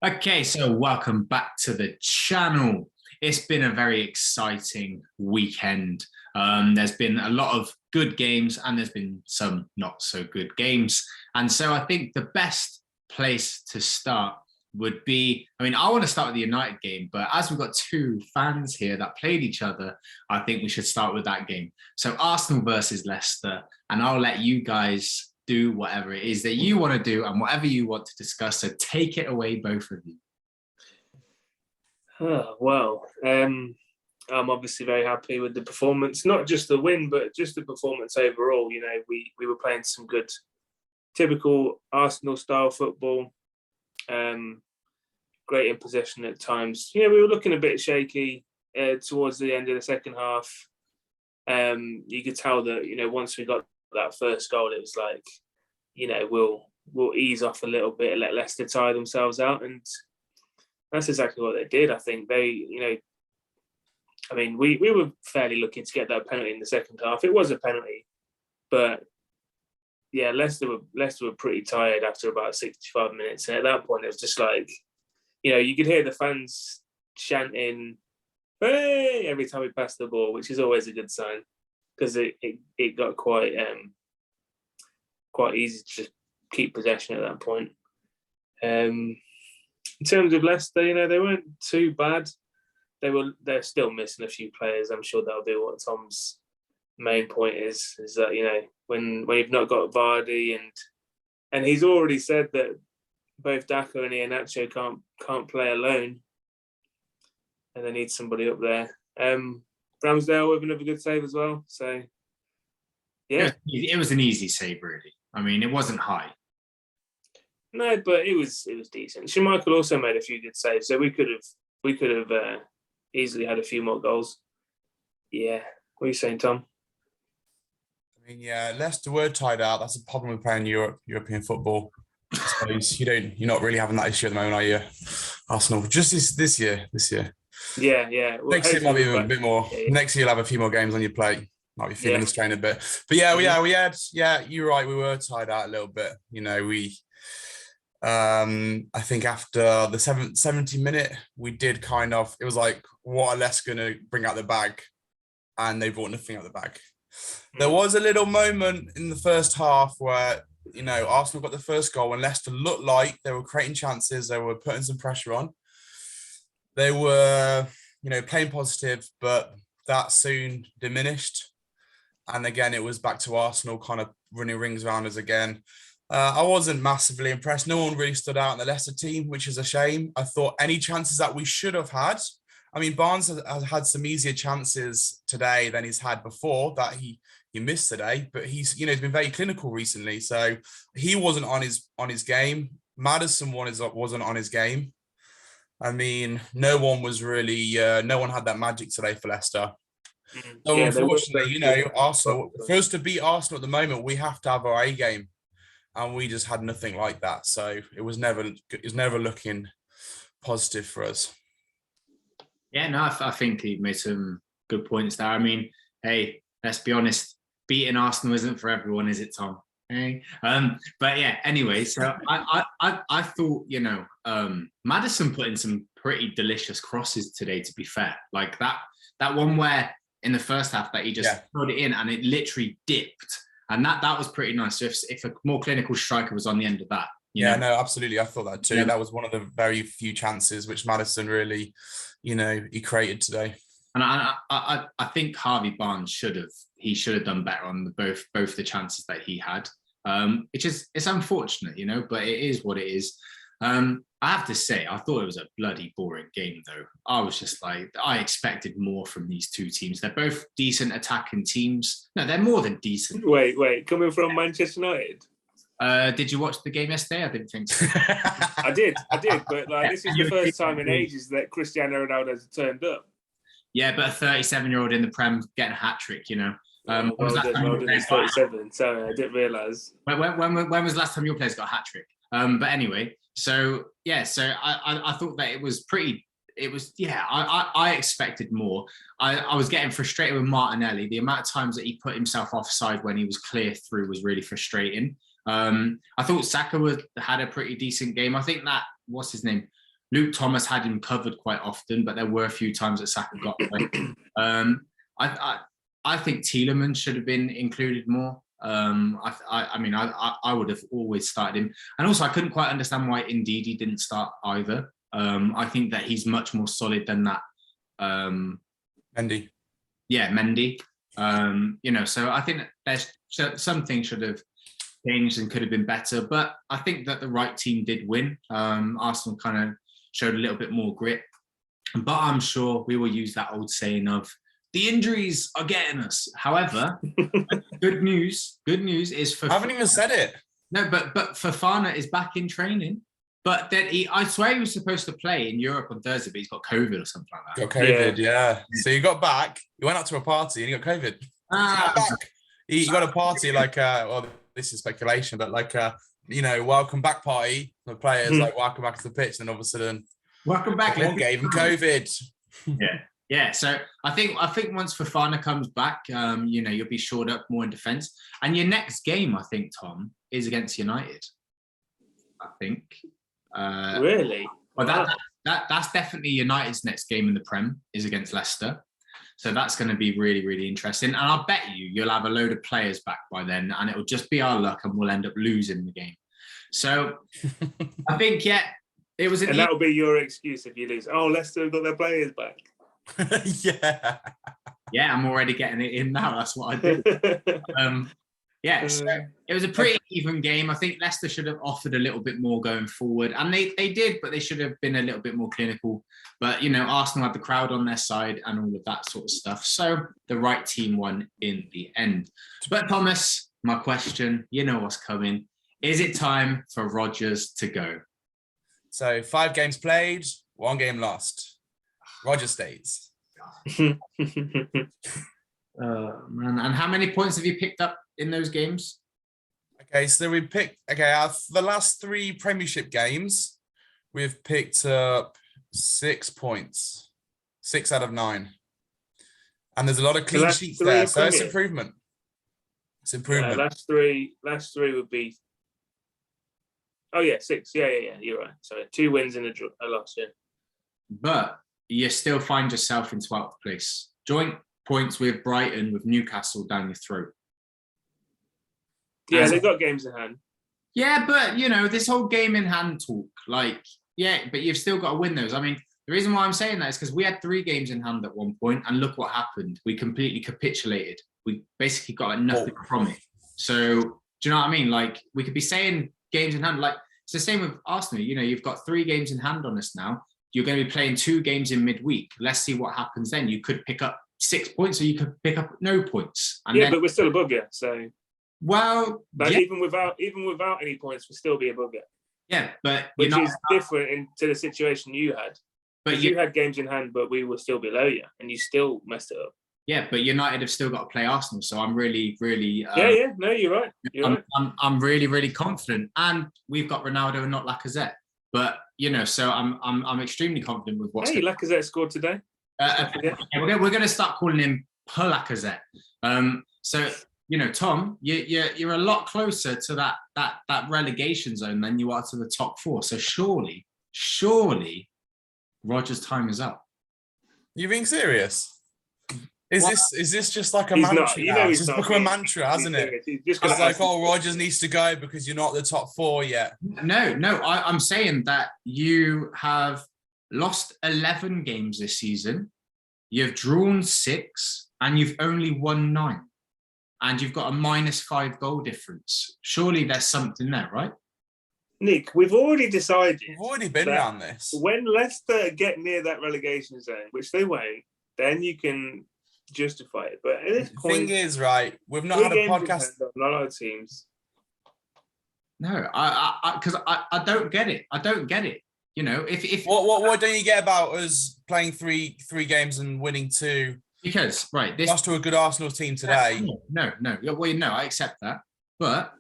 Okay, so welcome back to the channel. It's been a very exciting weekend. There's been a lot of good games and there's been some not so good games. And so I think the best place to start would be, I want to start with the United game, but as we've got two fans here that played each other, I think we should start with that game. So Arsenal versus Leicester, and I'll let you guys do whatever it is that you want to do and whatever you want to discuss. So take it away, both of you. I'm obviously very happy with the performance, not just the win, but just the performance overall. You know, we were playing some good, typical Arsenal style football. Great in possession at times. You know, we were looking a bit shaky towards the end of the second half. You could tell that, you know, once we got that first goal, it was like, you know, we'll ease off a little bit and let Leicester tire themselves out, and that's exactly what they did. I think they, you know, we were fairly looking to get that penalty in the second half. It was a penalty, but yeah, Leicester were pretty tired after about 65 minutes, and at that point it was just like, you know, you could hear the fans chanting "Hey!" every time we passed the ball, which is always a good sign, because it got quite easy to just keep possession at that point. In terms of Leicester, you know, they weren't too bad. They're still missing a few players. I'm sure that'll be what Tom's main point is that, you know, when you've not got Vardy and he's already said that both Daka and Iheanacho can't play alone, and they need somebody up there. Ramsdale with another good save as well. So yeah, it was an easy save, really. It wasn't high. No, but it was decent. Schmeichel also made a few good saves, so we could have easily had a few more goals. Yeah, what are you saying, Tom? Yeah, Leicester were tied out. That's a problem with playing European football. I suppose you're not really having that issue at the moment, are you? Arsenal, just this year. Yeah. Well, next year might be a bit more. Yeah. Next year you'll have a few more games on your plate. Might be feeling the strain a bit. But you're right. We were tied out a little bit. You know, I think after the 70 minute, we did it was like, what are Leicester going to bring out the bag? And they brought nothing out the bag. There was a little moment in the first half where, you know, Arsenal got the first goal and Leicester looked like they were creating chances. They were putting some pressure on. They were, you know, playing positive, but that soon diminished. And again, it was back to Arsenal kind of running rings around us again. I wasn't massively impressed. No one really stood out in the Leicester team, which is a shame. I thought any chances that we should have had, Barnes has had some easier chances today than he's had before that he missed today, but he's been very clinical recently. So he wasn't on his game. Maddison wasn't on his game. No one was really, no one had that magic today for Leicester. So unfortunately, you know, Arsenal, for us to beat Arsenal at the moment, we have to have our A game. And we just had nothing like that. So it was never looking positive for us. Yeah, no, I think he made some good points there. Hey, let's be honest, beating Arsenal isn't for everyone, is it, Tom? Hey? But yeah, anyway, so I thought, you know, Maddison put in some pretty delicious crosses today, to be fair. Like that one where in the first half that he just put it in and it literally dipped. And that was pretty nice. So if a more clinical striker was on the end of that. No, absolutely. I thought that too. Yeah. That was one of the very few chances which Maddison really, you know, he created today. And I think Harvey Barnes should have done better on both the chances that he had. It's unfortunate, you know, but it is what it is. I have to say, I thought it was a bloody boring game, though. I was just like, I expected more from these two teams. They're both decent attacking teams. No, they're more than decent. Wait, coming from Manchester United? Did you watch the game yesterday? I didn't think so. I did, but this is the first time in ages that Cristiano Ronaldo has turned up. Yeah, but a 37-year-old in the Prem getting a hat-trick, you know. He's 37, sorry, I didn't realise. When was the last time your players got a hat-trick? But anyway, so I thought that it was pretty. I expected more. I was getting frustrated with Martinelli. The amount of times that he put himself offside when he was clear through was really frustrating. I thought Saka had a pretty decent game. I think that, what's his name? Luke Thomas had him covered quite often, but there were a few times that Saka got away. I think Tielemans should have been included more. I mean, I would have always started him. And also, I couldn't quite understand why Ndidi didn't start either. I think that he's much more solid than that. Mendy. Yeah, Mendy. So I think there's something should have changed and could have been better. But I think that the right team did win. Arsenal kind of showed a little bit more grit. But I'm sure we will use that old saying of, the injuries are getting us. However, good news is for... I haven't even said it. No, but Fofana is back in training. But then I swear he was supposed to play in Europe on Thursday, but he's got COVID or something like that. Got COVID, yeah. So you got back, you went out to a party and you got COVID. You got a party like, well, this is speculation, but like, welcome back party. The players like, welcome back to the pitch. Then all of a sudden, welcome back. One gave him COVID. Yeah. So I think once Fofana comes back, you'll be shored up more in defence. And your next game, I think, Tom, is against United. I think. Really? Well, that's definitely United's next game in the Prem is against Leicester. So that's going to be really, really interesting. And I'll bet you'll have a load of players back by then, and it'll just be our luck, and we'll end up losing the game. So I think, it was. And that'll be your excuse if you lose. Oh, Leicester have got their players back. Yeah, I'm already getting it in now. That's what I do. So it was a pretty even game. I think Leicester should have offered a little bit more going forward, and they did, but they should have been a little bit more clinical. But Arsenal had the crowd on their side and all of that sort of stuff. So the right team won in the end. But Thomas, my question, you know what's coming. Is it time for Rodgers to go? So 5 games played, 1 game lost. Rodgers stays. Man, and how many points have you picked up in those games? Okay, so we picked. The last 3 Premiership games, we've picked up 6 points, 6 out of 9, and there's a lot of clean sheets there. So it's improvement. It's improvement. Last three would be. Oh yeah, 6. Yeah. You're right. Sorry, 2 wins and a loss. Yeah. But you still find yourself in 12th place. Joint points with Brighton, with Newcastle down your throat. Yeah, they've got games in hand. Yeah, but, this whole game in hand talk, but you've still got to win those. I mean, the reason why I'm saying that is because we had 3 games in hand at one point, and look what happened. We completely capitulated. We basically got nothing from it. So, do you know what I mean? We could be saying games in hand. It's the same with Arsenal. You've got 3 games in hand on us now. You're going to be playing 2 games in midweek. Let's see what happens then. You could pick up 6 points, or you could pick up no points. And but we're still above you. So, even without any points, we'll still be above you. Yeah, but which is different to the situation you had. But you had games in hand, but we were still below you, and you still messed it up. Yeah, but United have still got to play Arsenal, so I'm really, really. No, you're right. I'm really, really confident, and we've got Ronaldo and not Lacazette. But so I'm extremely confident with what's. Hey, Lacazette scored today. We're going to start calling him Per Lacazette. So Tom, you're a lot closer to that relegation zone than you are to the top 4. So surely, Rodgers' time is up. You being serious? Is this just like a mantra? It's just become a mantra, hasn't it? It's like, Rodgers needs to go because you're not the top 4 yet. No. I'm saying that you have lost 11 games this season. You've drawn 6, and you've only won 9, and you've got a -5 goal difference. Surely there's something there, right? Nick, we've already decided. We've already been around this. When Leicester get near that relegation zone, which they won't, then you can justify it. But at this point, the thing is, right, we've not had a podcast on a lot of teams. No, because I don't get it. I don't get it. If what don't you get about us playing three games and winning 2? Because this lost to a good Arsenal team today. No. Well, I accept that, but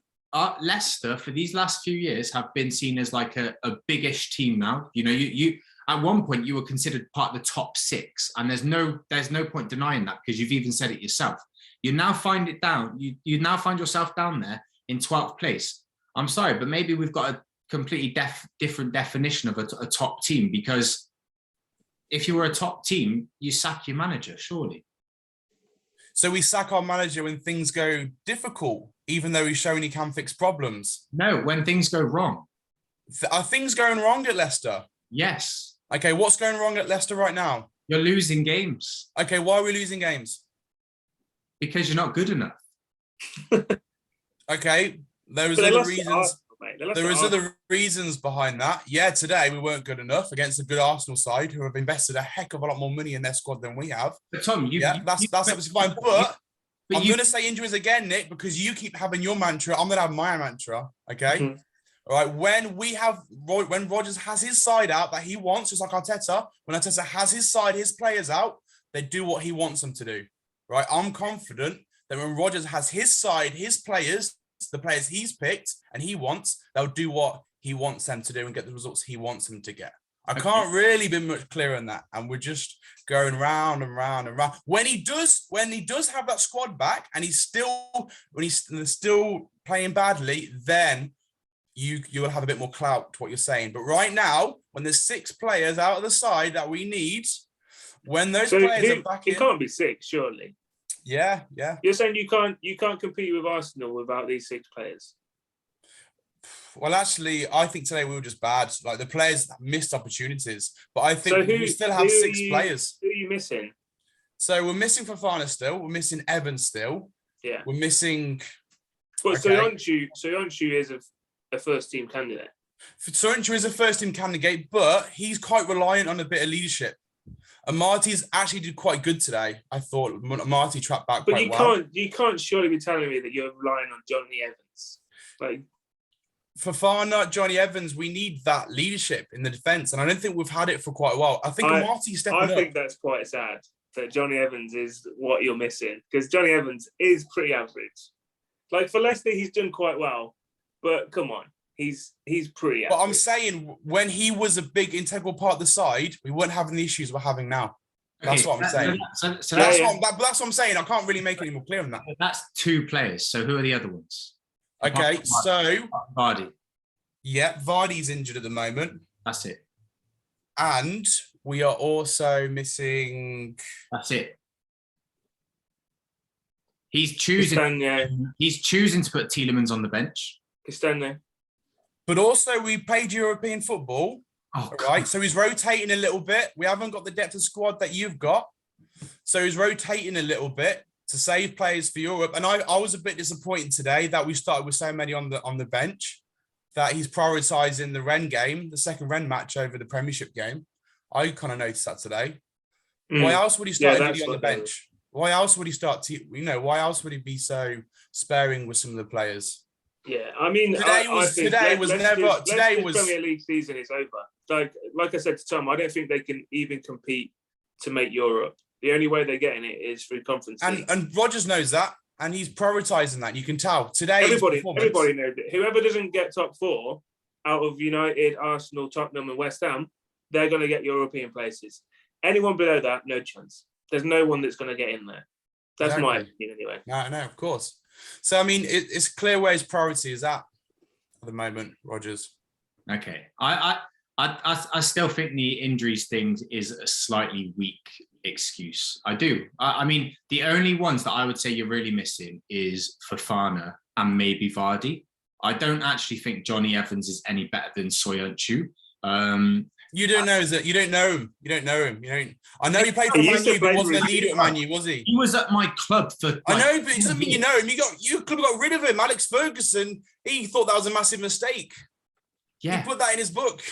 Leicester for these last few years have been seen as like a biggish team now. You at one point you were considered part of the top 6, and there's no point denying that, because you've even said it yourself. You now find it down. You now find yourself down there in 12th place. I'm sorry, but maybe we've got to completely different definition of a top team, because if you were a top team, you sack your manager, surely. So we sack our manager when things go difficult, even though he's shown he can fix problems. No, when things go wrong. Are things going wrong at Leicester? Yes. Okay, what's going wrong at Leicester right now? You're losing games. Okay, why are we losing games? Because you're not good enough. Okay, there is other reasons. There is other other reasons behind that. Yeah, today we weren't good enough against a good Arsenal side who have invested a heck of a lot more money in their squad than we have. But Tom, that's absolutely fine. But I'm going to say injuries again, Nick, because you keep having your mantra. I'm going to have my mantra. Okay. Mm-hmm. All right. When Rodgers has his side out that he wants, just like Arteta, when Arteta has his side, his players out, they do what he wants them to do. Right. I'm confident that when Rodgers has his side, his players, the players he's picked and he wants, they'll do what he wants them to do and get the results he wants them to get. I can't really be much clearer on that. And we're just going round and round and round. When he does have that squad back and he's still playing badly, then you will have a bit more clout to what you're saying. But right now, when there's 6 players out of the side that we need, when those players are back it can't be 6, surely. Yeah. You're saying you can't compete with Arsenal without these 6 players? Well, actually, I think today we were just bad. Like the players missed opportunities, but I think we still have 6 players. Who are you missing? So we're missing Fofana still. We're missing Evans still. Yeah. We're missing. Well, Soyuncu is a first team candidate. Soyuncu is a first team candidate, but he's quite reliant on a bit of leadership. And Marty's actually did quite good today. I thought Marty trapped back quite well. But you can't surely be telling me that you're relying on Johnny Evans. Like Fofana, Johnny Evans, we need that leadership in the defence. And I don't think we've had it for quite a while. I think Marty's stepping up. I think that's quite sad that Johnny Evans is what you're missing. Because Johnny Evans is pretty average. Like for Leicester, he's done quite well. But come on. He's pretty average. But I'm saying when he was a big integral part of the side, we weren't having the issues we're having now. That's what I'm saying. That's what I'm saying. I can't really make it any more clear on that. That's 2 players. So who are the other ones? Okay, so Vardy. Yeah, Vardy's injured at the moment. That's it. And we are also missing. That's it. He's choosing to put Tielemans on the bench. Cristiano. But also, we played European football, right? So he's rotating a little bit. We haven't got the depth of squad that you've got. So he's rotating a little bit to save players for Europe. And I was a bit disappointed today that we started with so many on the bench, that he's prioritising the Rennes game, the second Rennes match over the Premiership game. I kind of noticed that today. Why else would he start Didi on the bench? Why else would he why else would he be so sparing with some of the players? Yeah, I mean, today was Premier League season is over. Like I said to Tom, I don't think they can even compete to make Europe. The only way they're getting it is through Conference League. And Rodgers knows that, and he's prioritising that. You can tell today. Everybody knows it. Whoever doesn't get top 4 out of United, Arsenal, Tottenham, and West Ham, they're going to get European places. Anyone below that, no chance. There's no one that's going to get in there. That's my opinion, anyway. No, of course. So, I mean, it's clear where his priority is at the moment, Rodgers. Okay. I still think the injuries thing is a slightly weak excuse. I do. I mean, the only ones that I would say you're really missing is Fofana and maybe Vardy. I don't actually think Johnny Evans is any better than Soyuncu. You don't know that. You don't know him. You don't know him. You don't. I know he played for Man U, but wasn't a leader at Man U, was he? He was at my club for. I know, but it doesn't mean you know him. Your club got rid of him. Alex Ferguson. He thought that was a massive mistake. Yeah, he put that in his book.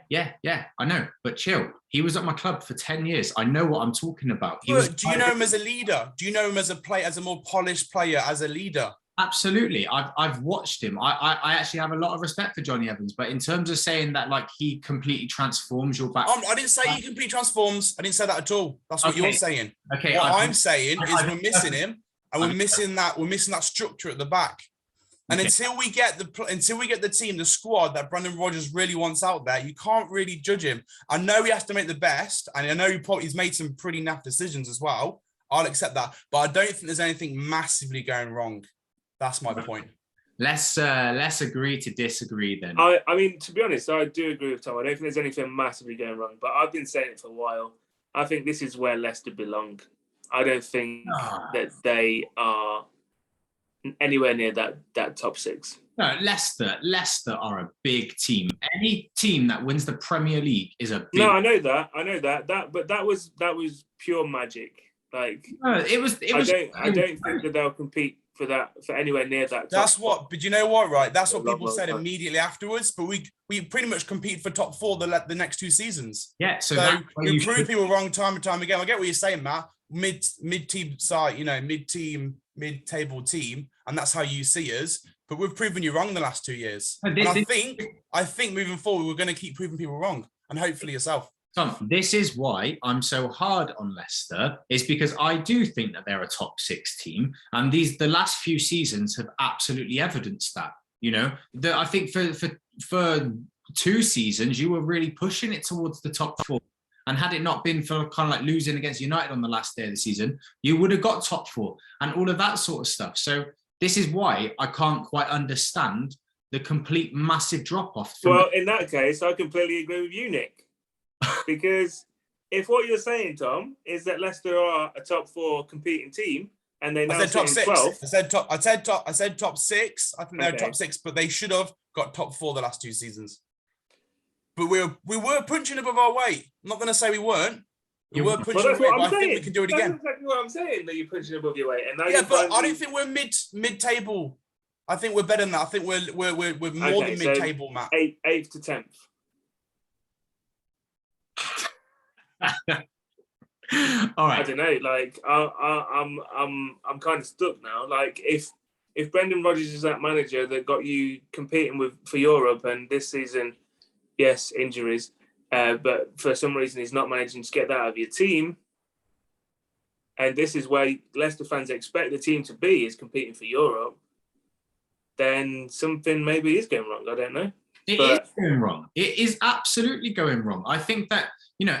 Yeah. I know, but chill. He was at my club for 10 years. I know what I'm talking about. Do you know him as a leader? Do you know him as a more polished player, as a leader? Absolutely. I've watched him. I actually have a lot of respect for Johnny Evans, but in terms of saying that like he completely transforms your back. I didn't say he completely transforms. I didn't say that at all. That's what you're saying. Okay. What I'm saying is we're missing him, and we're missing that structure at the back. And until we get the team, the squad that Brendan Rodgers really wants out there, you can't really judge him. I know he has to make the best, and I know he's made some pretty naff decisions as well. I'll accept that, but I don't think there's anything massively going wrong. That's my point. Let's agree to disagree then. I mean, to be honest, I do agree with Tom. I don't think there's anything massively going wrong, but I've been saying it for a while. I think this is where Leicester belong. I don't think that they are anywhere near that top six. No, Leicester are a big team. Any team that wins the Premier League is a big. No, I know that. But that was pure magic. Like, no, it was. I don't think that they'll compete for anywhere near that. That's what. But you know what, right? That's what people said immediately afterwards. But we pretty much compete for top four the next 2 seasons. Yeah. So we prove people wrong time and time again. I get what you're saying, Matt. Mid team side, mid-table team, and that's how you see us. But we've proven you wrong the last 2 years. And I think moving forward, we're going to keep proving people wrong, and hopefully yourself. Tom, this is why I'm so hard on Leicester, is because I do think that they're a top 6 team, and the last few seasons have absolutely evidenced that. I think for 2 seasons you were really pushing it towards the top 4, and had it not been for kind of like losing against United on the last day of the season, you would have got top 4 and all of that sort of stuff. So this is why I can't quite understand the complete massive drop-off. Well, in that case, I completely agree with you, Nick. Because if what you're saying, Tom, is that Leicester are a top 4 competing team, and they now top 6. 12th. I said top 6. I think they're top 6, but they should have got top 4 the last 2 seasons. But we were punching above our weight. I'm not going to say we weren't. We were punching above our weight, but I think we can do it again. That's exactly what I'm saying, that you're punching above your weight. And now but I don't think we're mid-table. I think we're better than that. I think we're more than mid-table, Matt. 8th to 10th. All right. I don't know. Like, I'm kind of stuck now. Like, if Brendan Rodgers is that manager that got you competing for Europe, and this season, yes, injuries, but for some reason he's not managing to get that out of your team, and this is where Leicester fans expect the team to be, is competing for Europe, then something maybe is going wrong. I don't know. It is going wrong. It is absolutely going wrong. I think that,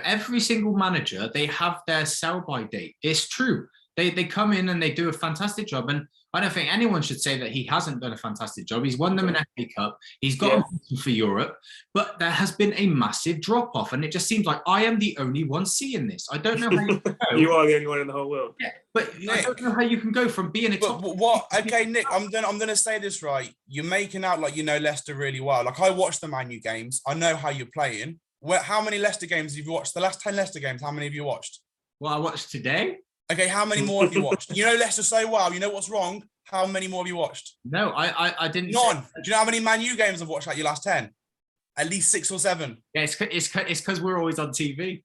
every single manager, they have their sell-by date. It's true. They come in and they do a fantastic job. And I don't think anyone should say that he hasn't done a fantastic job. He's won them an FA Cup. He's got a for Europe. But there has been a massive drop-off. And it just seems like I am the only one seeing this. I don't know how you can go. You are the only one in the whole world. Yeah, but Nick, I don't know how you can go from being a top... Okay, Nick, I'm gonna say this right. You're making out like you know Leicester really well. Like, I watch the Man U games. I know how you're playing. How many Leicester games have you watched? The last 10 Leicester games, how many have you watched? Well, I watched today. Okay, how many more have you watched? You know Leicester so well. You know what's wrong. How many more have you watched? No, I didn't. None. Do you know how many Man U games I've watched like your last 10? At least 6 or 7. Yeah, it's because we're always on TV.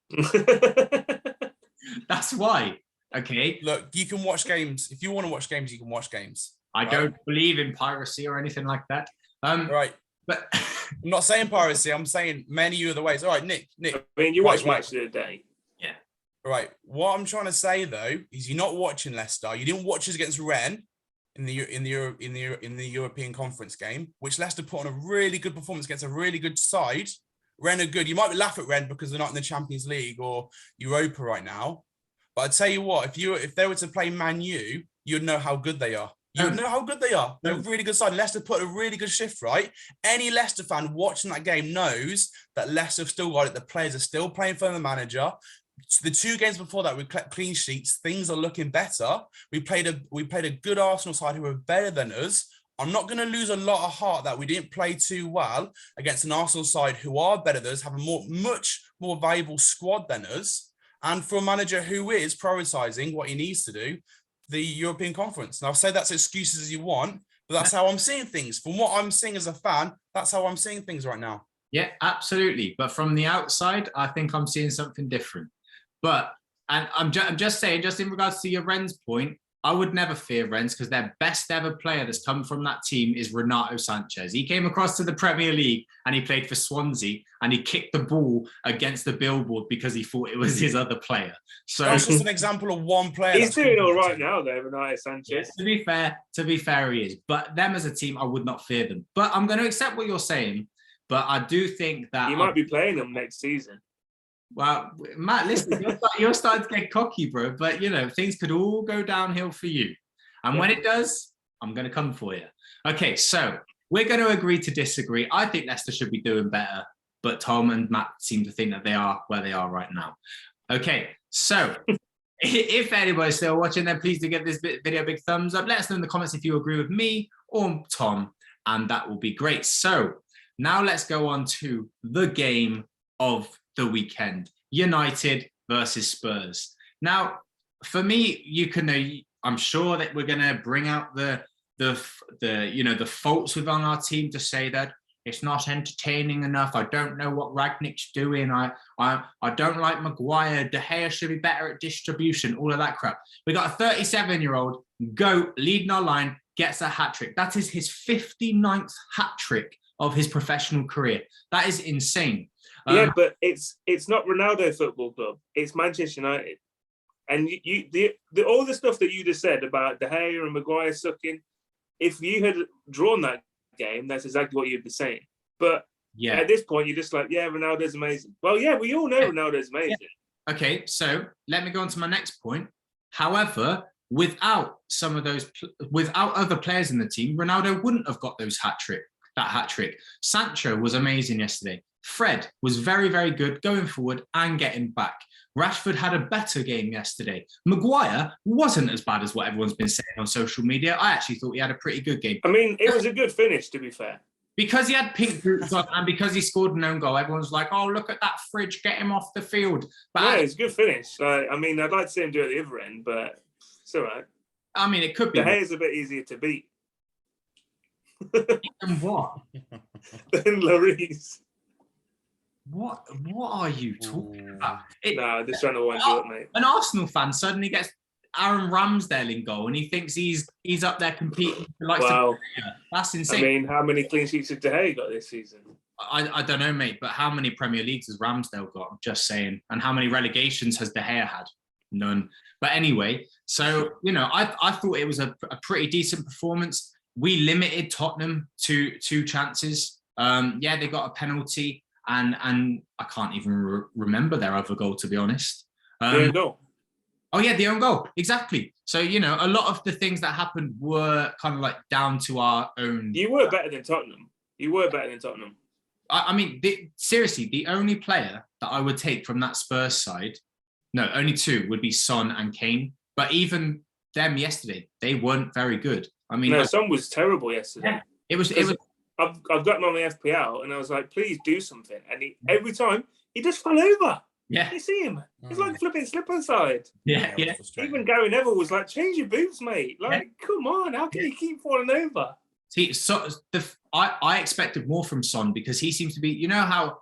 That's why. Okay. Look, you can watch games. If you want to watch games, you can watch games. I don't believe in piracy or anything like that. Right. But I'm not saying piracy. I'm saying many other ways. All right, Nick. I mean, you watch Match of the Day. Yeah. Right. What I'm trying to say though is you're not watching Leicester. You didn't watch us against Rennes in the European Conference game, which Leicester put on a really good performance against a really good side. Rennes are good. You might laugh at Rennes because they're not in the Champions League or Europa right now. But I'd tell you what, if they were to play Man U, you'd know how good they are. You know how good they are. They're a really good side. Leicester put a really good shift, right? Any Leicester fan watching that game knows that Leicester have still got it. The players are still playing for the manager. The 2 games before that, we kept clean sheets. Things are looking better. We played a good Arsenal side who are better than us. I'm not going to lose a lot of heart that we didn't play too well against an Arsenal side who are better than us, have a much more valuable squad than us, and for a manager who is prioritising what he needs to do, the European Conference. Now, I'll say that's excuses as you want, but that's how I'm seeing things. From what I'm seeing as a fan, that's how I'm seeing things right now. Yeah, absolutely. But from the outside, I think I'm seeing something different. But, and I'm just saying, just in regards to your Rennes point, I would never fear Rennes because their best ever player that's come from that team is Renato Sanchez. He came across to the Premier League and he played for Swansea and he kicked the ball against the billboard because he thought it was his other player. So that's just an example of one player. He's doing all right now, though, Renato Sanchez. Yes, to be fair, he is. But them as a team, I would not fear them. But I'm going to accept what you're saying. But I do think that you might be playing them next season. Well, Matt, listen, you're starting to get cocky, bro. But, things could all go downhill for you. And when it does, I'm going to come for you. Okay, so we're going to agree to disagree. I think Leicester should be doing better, but Tom and Matt seem to think that they are where they are right now. Okay, so if anybody's still watching, then please do give this video a big thumbs up. Let us know in the comments if you agree with me or Tom, and that will be great. So now let's go on to the game of the weekend. United versus Spurs. Now, for me, I'm sure that we're going to bring out the faults within our team to say that it's not entertaining enough. I don't know what Ragnick's doing. I don't like Maguire. De Gea should be better at distribution. All of that crap. We got a 37-year-old goat leading our line, gets a hat-trick. That is his 59th hat-trick of his professional career. That is insane. Yeah, but it's not Ronaldo Football Club. It's Manchester United. And all the stuff that you just said about De Gea and Maguire sucking, if you had drawn that game, that's exactly what you'd be saying. But at this point, you're just like, yeah, Ronaldo's amazing. Well, yeah, we all know Ronaldo's amazing. Yeah. Okay, so let me go on to my next point. However, without other players in the team, Ronaldo wouldn't have got that hat trick. Sancho was amazing yesterday. Fred was very, very good going forward and getting back. Rashford had a better game yesterday. Maguire wasn't as bad as what everyone's been saying on social media. I actually thought he had a pretty good game. I mean, it was a good finish, to be fair. Because he had pink boots on and because he scored an own goal, everyone's like, oh, look at that fridge, get him off the field. But yeah, it's a good finich. I mean, I'd like to see him do it at the other end, but it's all right. I mean, it could be. The hair's a bit easier to beat. And what? Than Lloris. What are you talking about? I'm just trying to wind you up, mate. An Arsenal fan suddenly gets Aaron Ramsdale in goal and he thinks he's up there competing for Wow. That's insane. I mean, how many clean sheets has De Gea got this season? I don't know, mate, but how many Premier Leagues has Ramsdale got? I'm just saying. And how many relegations has De Gea had? None. But anyway, so, I thought it was a pretty decent performance. We limited Tottenham to 2 chances. They got a penalty. And I can't even remember their other goal, to be honest. The own goal. Oh, yeah, the own goal. Exactly. So, a lot of the things that happened were kind of like down to our own... You were better than Tottenham. I mean, seriously, the only player that I would take from that Spurs side, no, only 2 would be Son and Kane. But even them yesterday, they weren't very good. I mean... No, Son was terrible yesterday. Yeah, it was I've got him on my FPL and I was like, please do something. And every time he just fell over. Yeah. You see him. He's like flipping slip inside. Yeah. Even Gary Neville was like, change your boots, mate. Like, come on, how can you keep falling over? See, I expected more from Son because he seems to be, how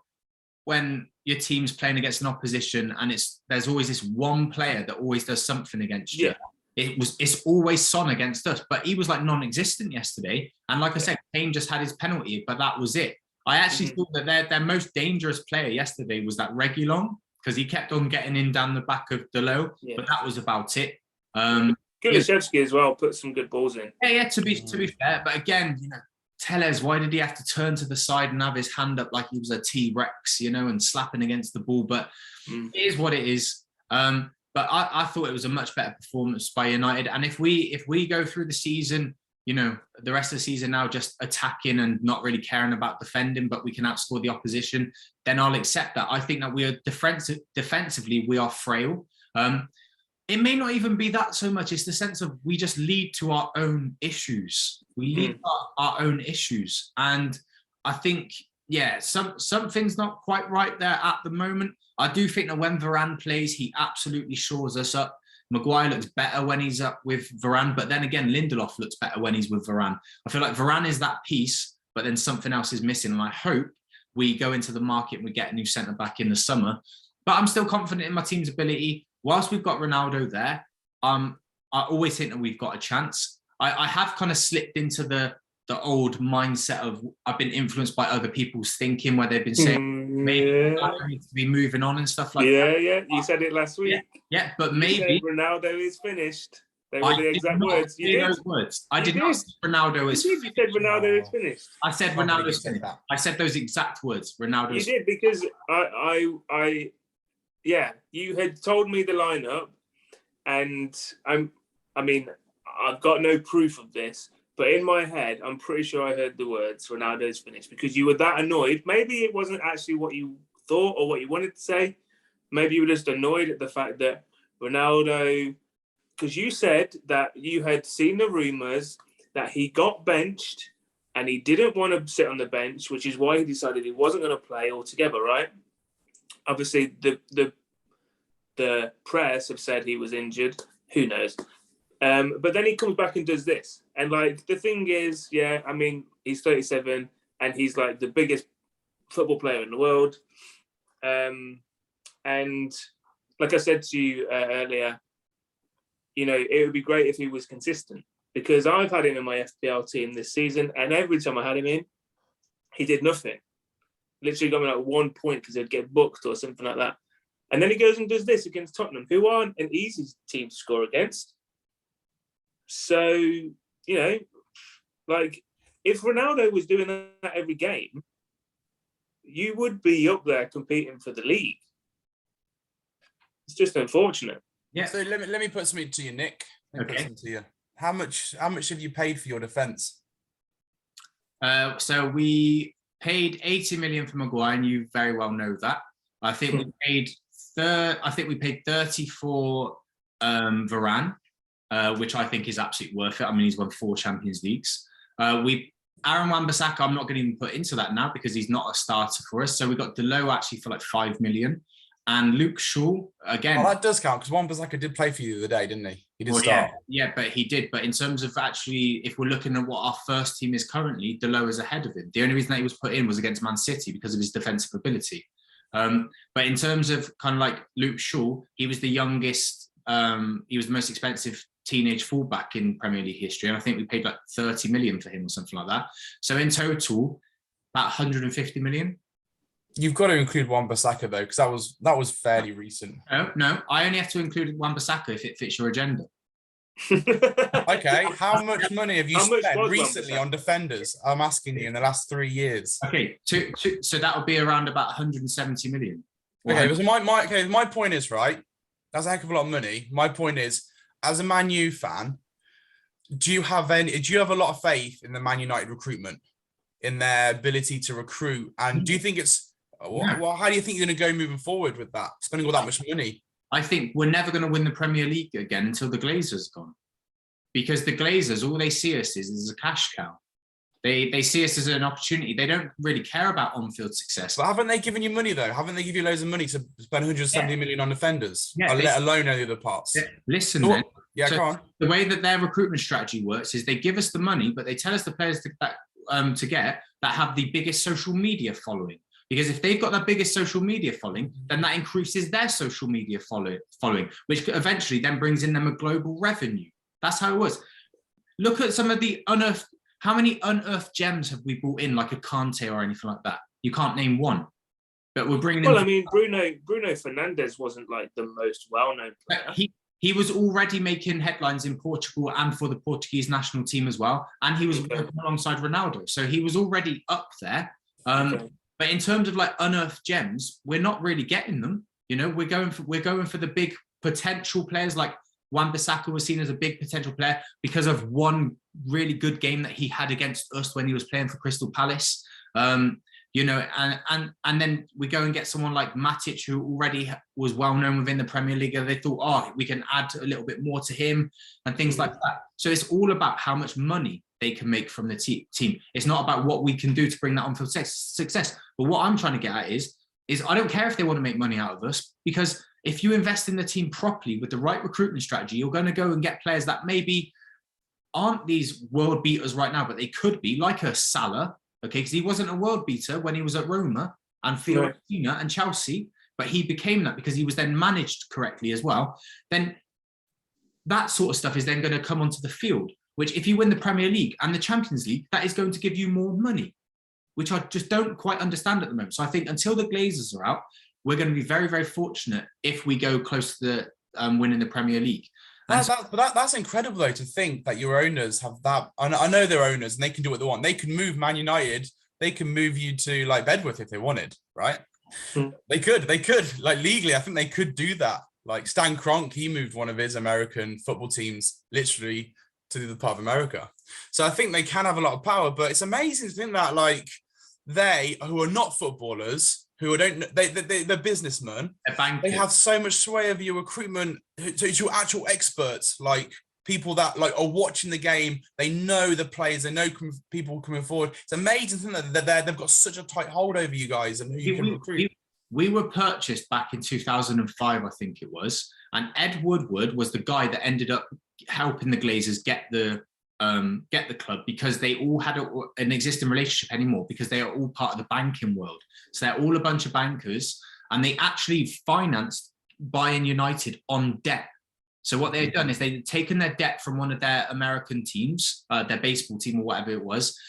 when your team's playing against an opposition and there's always this one player that always does something against you. It's always Son against us, but he was like non-existent yesterday. And like I said, Kane just had his penalty, but that was it. I actually thought that their most dangerous player yesterday was that Reguilon because he kept on getting in down the back of Delo, but that was about it. Kulusevski as well put some good balls in. Yeah. To be fair, but again, Tellez, why did he have to turn to the side and have his hand up like he was a T-Rex, and slapping against the ball? But it is what it is. But I thought it was a much better performance by United. And if we go through the season, the rest of the season now just attacking and not really caring about defending, but we can outscore the opposition, then I'll accept that. I think that we are defensively, we are frail. It may not even be that so much. It's the sense of we just lead to our own issues. We lead our own issues. And I think, something's not quite right there at the moment. I do think that when Varane plays, he absolutely shores us up. Maguire looks better when he's up with Varane, but then again, Lindelof looks better when he's with Varane. I feel like Varane is that piece, but then something else is missing. And I hope we go into the market and we get a new centre-back in the summer. But I'm still confident in my team's ability. Whilst we've got Ronaldo there, I always think that we've got a chance. I have kind of slipped into the old mindset of I've been influenced by other people's thinking where they've been saying maybe I need to be moving on and stuff like that. Yeah, you said it last week. Yeah, but maybe Ronaldo is finished. They were the exact words. You did. Those words. I did not say Ronaldo is finished. You said Ronaldo is finished. I said Ronaldo is finished. I said those exact words. Ronaldo. You did because you had told me the lineup, and I've got no proof of this, But in my head, I'm pretty sure I heard the words Ronaldo's finished because you were that annoyed. Maybe it wasn't actually what you thought or what you wanted to say. Maybe you were just annoyed at the fact that Ronaldo, because you said that you had seen the rumours that he got benched and he didn't want to sit on the bench, which is why he decided he wasn't going to play altogether, right? Obviously, the press have said he was injured. Who knows? But then he comes back and does this. And like, the thing is, yeah, I mean, he's 37 and he's like the biggest football player in the world. And like I said to you earlier, you know, it would be great if he was consistent because I've had him in my FPL team this season. And every time I had him in, he did nothing. Literally got me like 1 point because he'd get booked or something like that. And then he goes and does this against Tottenham, who aren't an easy team to score against. So, you know, like if Ronaldo was doing that every game, you would be up there competing for the league. It's just unfortunate. Yeah. So let me put something to you, Nick. Okay. To you. How much have you paid for your defence? So we paid 80 million for Maguire, and you very well know that. I think we paid 30 for Varane, which I think is absolutely worth it. I mean, he's won 4 Champions Leagues. Aaron Wan-Bissaka, I'm not going to even put into that now because he's not a starter for us. So we got Delo actually for like 5 million. And Luke Shaw, again. Oh, that does count because Wan-Bissaka did play for you the other day, didn't he? He did start. Yeah, but he did. But in terms of actually, if we're looking at what our first team is currently, Delo is ahead of him. The only reason that he was put in was against Man City because of his defensive ability. But in terms of kind of like Luke Shaw, he was the youngest, he was the most expensive teenage fullback in Premier League history. And I think we paid like 30 million for him or something like that. So in total, about 150 million. You've got to include Wan-Bissaka though, because that was fairly recent. No, I only have to include Wan-Bissaka if it fits your agenda. Okay, how much money have you spent recently on defenders? I'm asking you in the last 3 years. Okay, so that would be around about 170 million. Okay, so my point is, right, that's a heck of a lot of money. My point is, as a Man U fan, do you have a lot of faith in the Man United recruitment, in their ability to recruit? And do you think it's well, how do you think you're going to go moving forward with that, spending all that much money? I think we're never going to win the Premier League again until the Glazers gone. Because the Glazers, all they see us is a cash cow. They see us as an opportunity. They don't really care about on-field success. But haven't they given you money, though? Haven't they given you loads of money to spend 170 million on defenders? Yeah, let alone any other parts? Yeah, listen, then. Yeah, so go on. The way that their recruitment strategy works is they give us the money, but they tell us the players to get that have the biggest social media following. Because if they've got the biggest social media following, then that increases their social media following, which eventually then brings in them a global revenue. That's how it was. Look at some of the unearthed. How many unearthed gems have we brought in, like a Kante or anything like that? You can't name one. But we're bringing in. Well, I mean, Bruno Fernandes wasn't like the most well-known player. He was already making headlines in Portugal and for the Portuguese national team as well. And he was working alongside Ronaldo. So he was already up there. But in terms of like unearthed gems, we're not really getting them. You know, we're going for the big potential players. Like Wan-Bissaka was seen as a big potential player because of one really good game that he had against us when he was playing for Crystal Palace. You know, and then we go and get someone like Matic, who already was well known within the Premier League. They thought, we can add a little bit more to him and things like that. So it's all about how much money they can make from the team. It's not about what we can do to bring that on-field success. But what I'm trying to get at is I don't care if they want to make money out of us, because if you invest in the team properly with the right recruitment strategy, you're going to go and get players that maybe aren't these world beaters right now, but they could be, like a Salah, okay, because he wasn't a world beater when he was at Roma and Fiorentina and Chelsea, but he became that because he was then managed correctly as well. Then that sort of stuff is then going to come onto the field, which if you win the Premier League and the Champions League, that is going to give you more money, which I just don't quite understand at the moment. So I think until the Glazers are out, we're going to be very, very fortunate if we go close to the winning the Premier League. That's incredible, though, to think that your owners have that. I know they're owners and they can do what they want. They can move Man United. They can move you to like Bedworth if they wanted, right? They could. Like legally, I think they could do that. Like Stan Kroenke, he moved one of his American football teams literally to the other part of America. So I think they can have a lot of power, but it's amazing to think that like they who are not footballers, who don't they're businessmen, they have so much sway over your recruitment to actual experts, like people that like are watching the game. They know the players, they know people coming forward. It's amazing that they've got such a tight hold over you guys and who you can recruit. We were purchased back in 2005, I think it was, and Ed Woodward was the guy that ended up helping the Glazers get the club, because they all had an existing relationship anymore, because they are all part of the banking world. So they're all a bunch of bankers, and they actually financed Bayern United on debt. So what they had done is they'd taken their debt from one of their American teams, their baseball team or whatever it was,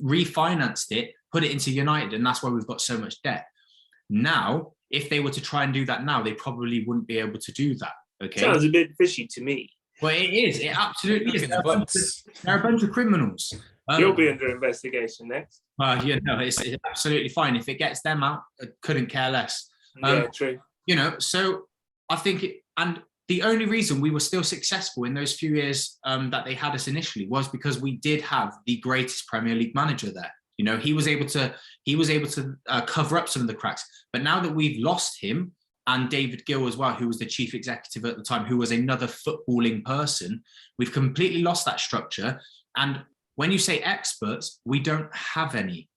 refinanced it, put it into United, and that's why we've got so much debt. Now, if they were to try and do that now, they probably wouldn't be able to do that. Okay, sounds a bit fishy to me. Well, it is. It absolutely is. They're a bunch of criminals. You'll be under investigation next. It's absolutely fine. If it gets them out, I couldn't care less. True. So I think and the only reason we were still successful in those few years that they had us initially was because we did have the greatest Premier League manager there. He was able to cover up some of the cracks. But now that we've lost him, and David Gill as well, who was the chief executive at the time, who was another footballing person, we've completely lost that structure. And when you say experts, we don't have any.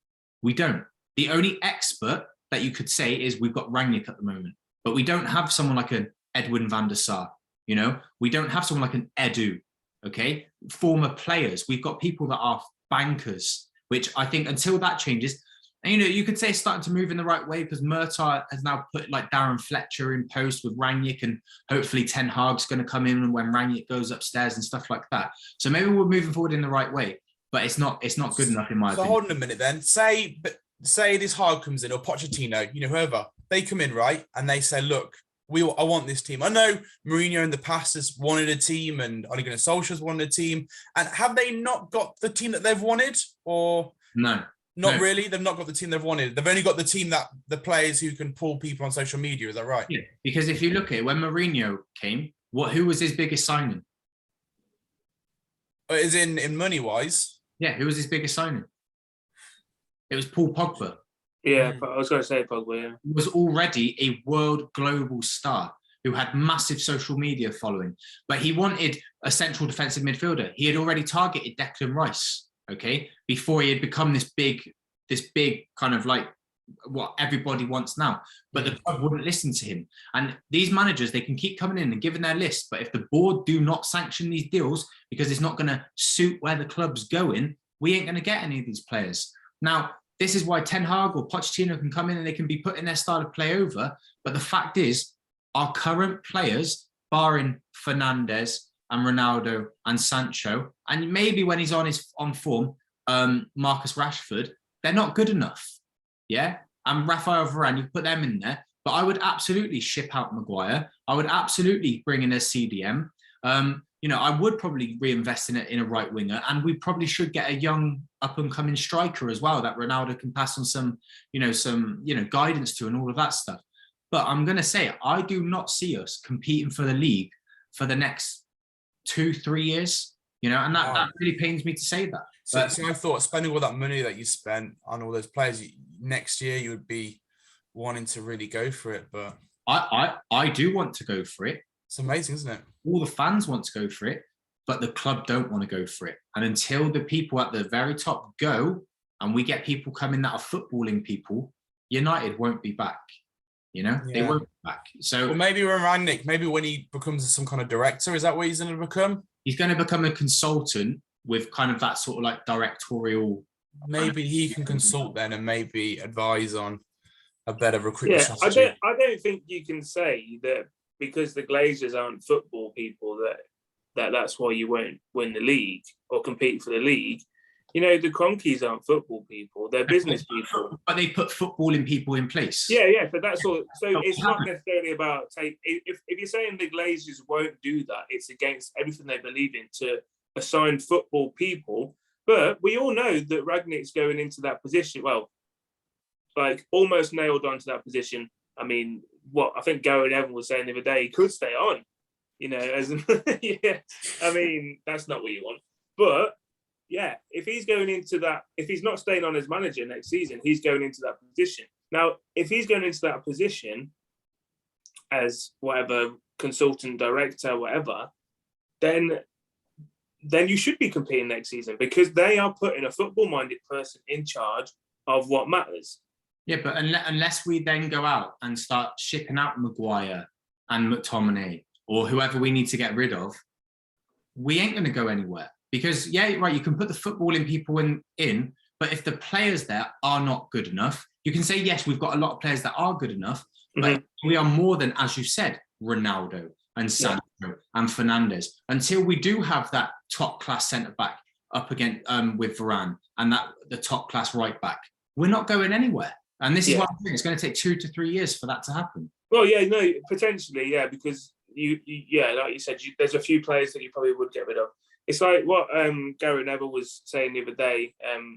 We don't. The only expert that you could say is we've got Rangnick at the moment, but we don't have someone like an Edwin van der Sar. We don't have someone like an Edu. Okay, former players. We've got people that are bankers, which I think until that changes. And, you could say it's starting to move in the right way, because Murtaugh has now put like Darren Fletcher in post with Rangnick, and hopefully Ten Hag's going to come in when Rangnick goes upstairs and stuff like that. So maybe we're moving forward in the right way, but it's not good enough in my opinion. So hold on a minute then. Say this Hag comes in, or Pochettino, whoever, they come in, right? And they say, look, I want this team. I know Mourinho in the past has wanted a team, and Ole Gunnar Solskjaer's wanted a team. And have they not got the team that they've wanted? Or no? Not really. They've not got the team they've wanted. They've only got the team that the players who can pull people on social media. Is that right? Yeah. Because if you look at it, when Mourinho came, who was his biggest signing? Is in money wise? Yeah. Who was his biggest signing? It was Paul Pogba. Yeah, I was going to say Pogba. Yeah, he was already a world global star who had massive social media following, but he wanted a central defensive midfielder. He had already targeted Declan Rice. Okay, before he had become this big kind of like what everybody wants now, but the club wouldn't listen to him. And these managers, they can keep coming in and giving their list, but if the board do not sanction these deals because it's not going to suit where the club's going, we ain't going to get any of these players. Now, this is why Ten Hag or Pochettino can come in and they can be putting their style of play over. But the fact is, our current players, barring Fernandes and Ronaldo and Sancho, and maybe when he's on form, Marcus Rashford, they're not good enough. Yeah, and Rafael Varane, you put them in there. But I would absolutely ship out Maguire. I would absolutely bring in a CDM. I would probably reinvest in a right winger, and we probably should get a young up and coming striker as well that Ronaldo can pass on some guidance to and all of that stuff. But I'm going to say, I do not see us competing for the league for the next 2-3 years, and that really pains me to say that. So I thought spending all that money that you spent on all those players, next year you would be wanting to really go for it. But I do want to go for it. It's amazing, isn't it? All the fans want to go for it, but the club don't want to go for it. And until the people at the very top go, and we get people coming that are footballing people, United won't be back. They won't be back. So maybe when Rangnick, maybe when he becomes some kind of director, is that what he's going to become? He's going to become a consultant with kind of that sort of like directorial. Maybe he can consult then and maybe advise on a better recruitment strategy. I don't think you can say that because the Glazers aren't football people that's why you won't win the league or compete for the league. The Cronkies aren't football people; they're business people. But they put footballing people in place. Yeah. So that's all. So it's not necessarily about if you're saying the Glazers won't do that, it's against everything they believe in to assign football people. But we all know that Rangnick's going into that position. Well, like almost nailed onto that position. I mean, what I think Gary Neville was saying the other day, he could stay on. I mean, that's not what you want, but. if he's going into that, if he's not staying on as manager next season, he's going into that position. Now, if he's going into that position as whatever consultant director, whatever, then you should be competing next season, because they are putting a football-minded person in charge of what matters. Yeah, but unless we then go out and start shipping out Maguire and McTominay or whoever we need to get rid of, we ain't going to go anywhere. Because, yeah, right, you can put the footballing people in, but if the players there are not good enough, you can say, yes, we've got a lot of players that are good enough, but we are more than, as you said, Ronaldo and Sancho and Fernandes. Until we do have that top-class centre-back up against with Varane and the top-class right-back, we're not going anywhere. And this is what I'm saying. It's going to take 2 to 3 years for that to happen. Well, potentially, because you like you said, there's a few players that you probably would get rid of. It's like what Gary Neville was saying the other day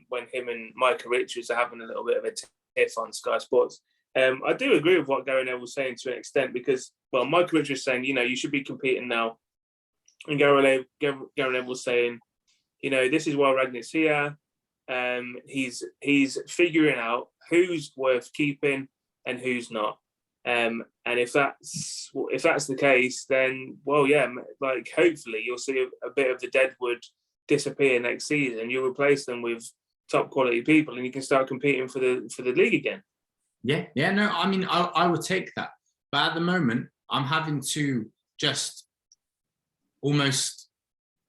when him and Micah Richards are having a little bit of a tiff on Sky Sports. I do agree with what Gary Neville was saying to an extent, because, well, Micah Richards was saying, you should be competing now. And Gary Neville was saying, this is why Ragnick's here. He's figuring out who's worth keeping and who's not. And if that's the case, then hopefully you'll see a bit of the deadwood disappear next season. You'll replace them with top quality people, and you can start competing for the league again. Yeah, no, I mean, I would take that, but at the moment, I'm having to just almost